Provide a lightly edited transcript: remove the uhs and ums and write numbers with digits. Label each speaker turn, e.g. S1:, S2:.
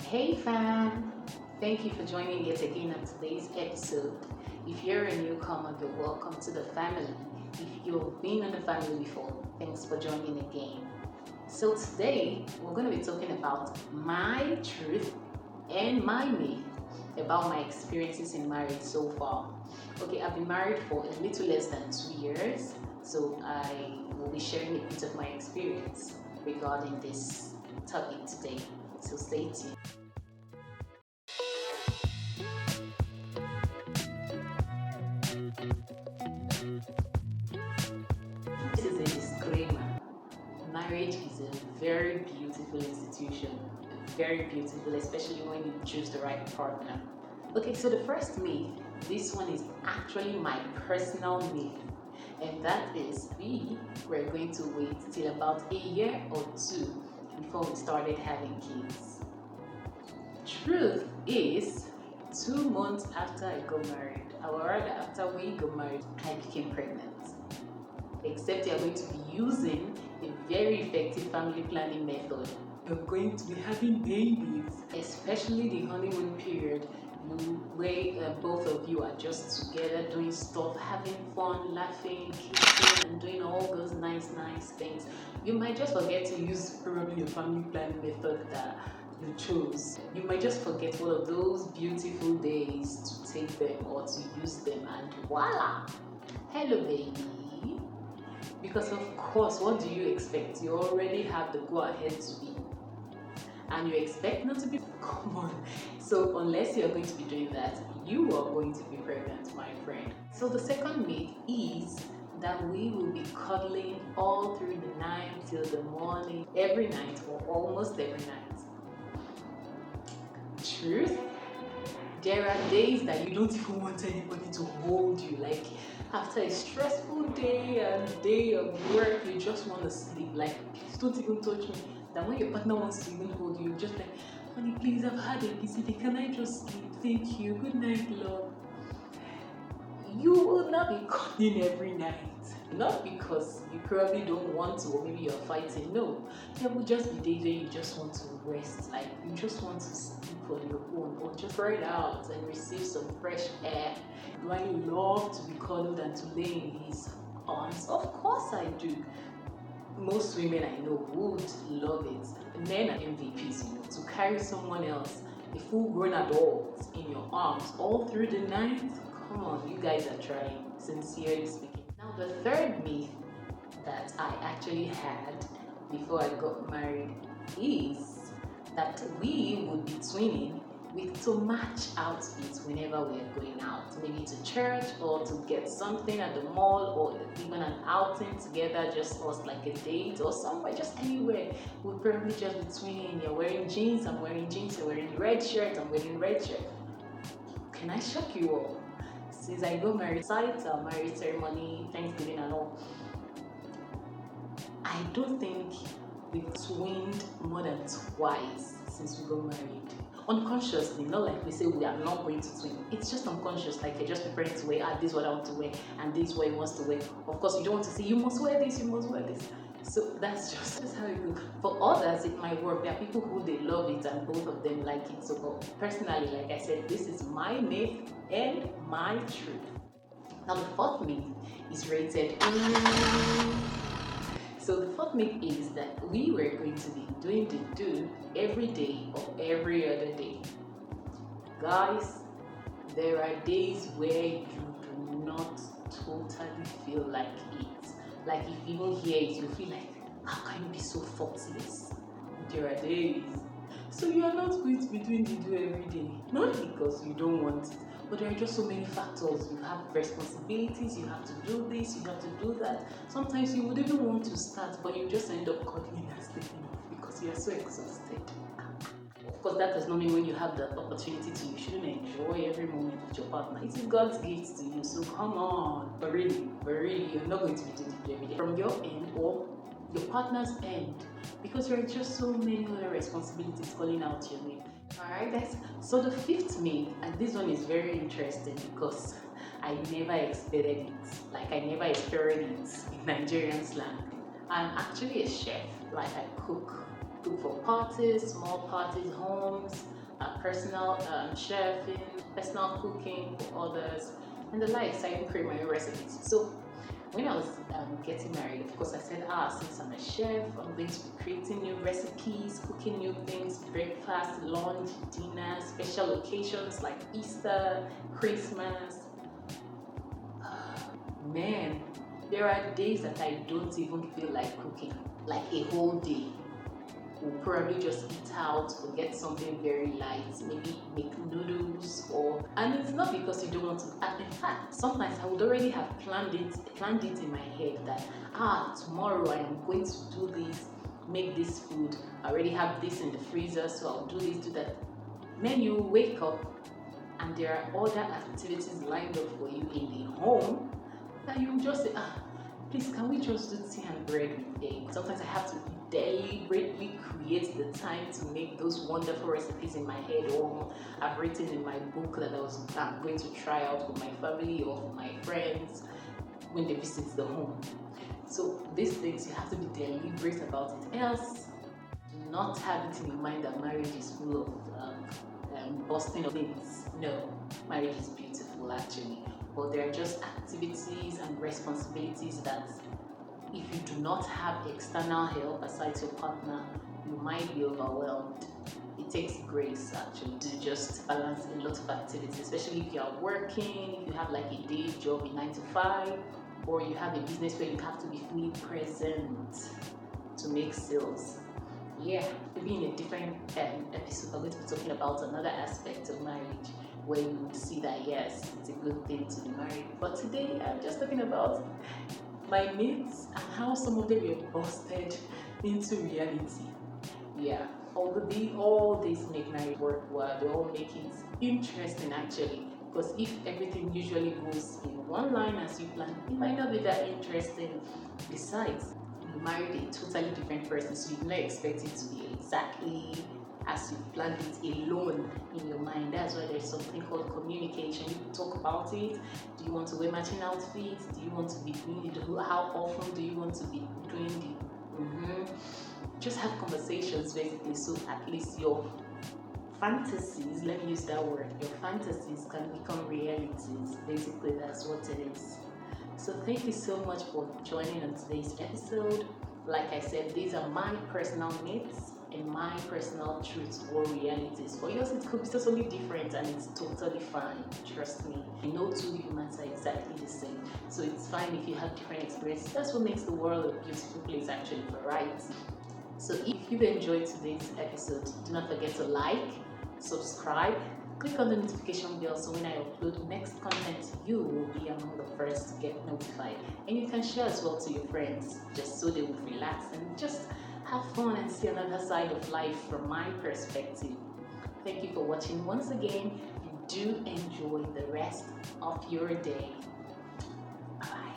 S1: Hey fam! Thank you for joining yet again on today's episode. If you're a newcomer, you're welcome to the family. If you've been in the family before, thanks for joining again. So today we're going to be talking about my truth and my myth about my experiences in marriage so far. Okay, I've been married for a little less than 2 years, so I will be sharing a bit of my experience regarding this topic today. So stay tuned. This is a disclaimer. Marriage is a very beautiful institution. Very beautiful, especially when you choose the right partner. Okay, so the first myth, this one is actually my personal myth. And that is we're going to wait till about a year or two before we started having kids. Truth is, 2 months after I got married, or rather after we got married, I became pregnant. Except you're going to be using a very effective family planning method. You're going to be having babies, especially the honeymoon period, where both of you are just together doing stuff, having fun, laughing, kissing, and doing all those nice things. You might just forget to use probably a family planning method that you chose. You might just forget one of those beautiful days to take them or to use them, and voila! Hello, baby. Because of course, what do you expect? You already have the go-ahead to be, and you expect not to be? Come on. So unless you're going to be doing that, you are going to be pregnant, my friend. So the second myth is that we will be cuddling all through the night till the morning, every night or almost every night. Truth? There are days that you don't even want anybody to hold you. Like after a stressful day and day of work, you just want to sleep. Like, please don't even touch me. That when your partner wants to even hold you, just like, honey, please, I've had a busy day. Can I just sleep? Thank you. Good night, love. You will not be calling every night. Not because you probably don't want to, or maybe you're fighting. No, there will just be days where you just want to rest. Like you just want to sleep on your own, or just ride out and receive some fresh air. Do I love to be cuddled and to lay in his arms? Of course I do. Most women I know would love it. Men are MVPs, to carry someone else, a full-grown adult, in your arms all through the night. Come on, you guys are trying, sincerely speaking. Now, the third myth that I actually had before I got married is that we would be twinning to match outfits whenever we are going out, maybe to church or to get something at the mall or even an outing together, just us like a date or somewhere, just anywhere. We'll probably just be twinning. You're wearing jeans, I'm wearing jeans, you're wearing red shirt, I'm wearing red shirt. Can I shock you all? Since I got married, besides our marriage ceremony, Thanksgiving and all, I don't think we've twinned more than twice since we got married. Unconsciously, not like we say we are not going to twin. It's just unconscious, like you're just preparing to wear, this is what I want to wear, and this is what he wants to wear. Of course, you don't want to say, you must wear this, you must wear this. So that's just how it goes. For others, it might work. There are people who they love it and both of them like it. So personally, like I said, this is my myth and my truth. Now the fourth myth is rated. So the fourth myth is that we were going to be doing the do every day or every other day. Guys, there are days where you do not totally feel like it. Like if you even hear it, you feel like, how can you be so faultless? There are days. So you are not going to be doing the do every day. Not because you don't want it, but there are just so many factors. You have responsibilities, you have to do this, you have to do that. Sometimes you would even want to start, but you just end up cuddling and sleeping off because you are so exhausted. Of course, that does not mean when you have the opportunity to, you shouldn't enjoy every moment with your partner. It is God's gift to you, so come on. But really, you're not going to be doing it every day. From your end or your partner's end, because there are just so many other responsibilities calling out your name. Alright guys, so the fifth myth, and this one is very interesting because I never expected it. Like I never expected it in Nigerian slang. I'm actually a chef, like I cook cook for parties, small parties, homes, personal chefing, personal cooking for others, and the likes. I even create my own recipes. So when I was getting married, of course, I said, since I'm a chef, I'm going to be creating new recipes, cooking new things, breakfast, lunch, dinner, special occasions like Easter, Christmas. Man, there are days that I don't even feel like cooking, like a whole day. We'll probably just eat out or get something very light, maybe make noodles and it's not because you don't want to. In fact, sometimes I would already have planned it in my head that tomorrow I am going to do this, make this food. I already have this in the freezer, so I'll do this, do that. Then you wake up and there are other activities lined up for you in the home that you just say, please, can we just do tea and bread with egg? Sometimes I have to deliberately create the time to make those wonderful recipes in my head, or I've written in my book that I'm going to try out with my family or for my friends when they visit the home. So these things, you have to be deliberate about it. Else, do not have it in your mind that marriage is full of busting of things. No, marriage is beautiful actually, but there are just activities and responsibilities that if you do not have external help aside your partner, you might be overwhelmed. It takes grace actually to just balance a lot of activities, especially if you are working, if you have like a day job, a 9 to 5, or you have a business where you have to be fully present to make sales. Yeah, maybe in a different episode, we're going to be talking about another aspect of marriage where you would see that yes, it's a good thing to be married. But today, I'm just talking about my myths and how some of them were busted into reality. Yeah, although all these make marriage work well, they all make it interesting actually. Because if everything usually goes in one line as you plan, it might not be that interesting. Besides, you married a totally different person, so you do not expect it to be exactly as you planned it alone in your mind. That's why there's something called communication. You talk about it. Do you want to wear matching outfits? Do you want to be doing it? How often do you want to be doing the just have conversations basically, so at least your fantasies, let me use that word, your fantasies can become realities. Basically, that's what it is. So thank you so much for joining on today's episode. Like I said, these are my personal myths and my personal truths or realities. For yours, it could be totally different and it's totally fine. Trust me. No two humans are exactly the same. So it's fine if you have different experiences. That's what makes the world a beautiful place, actually, variety. So if you've enjoyed today's episode, do not forget to like, subscribe, click on the notification bell so when I upload next content, you will be among the first to get notified. And you can share as well to your friends, just so they will relax and just have fun and see another side of life from my perspective. Thank you for watching once again, and do enjoy the rest of your day. Bye.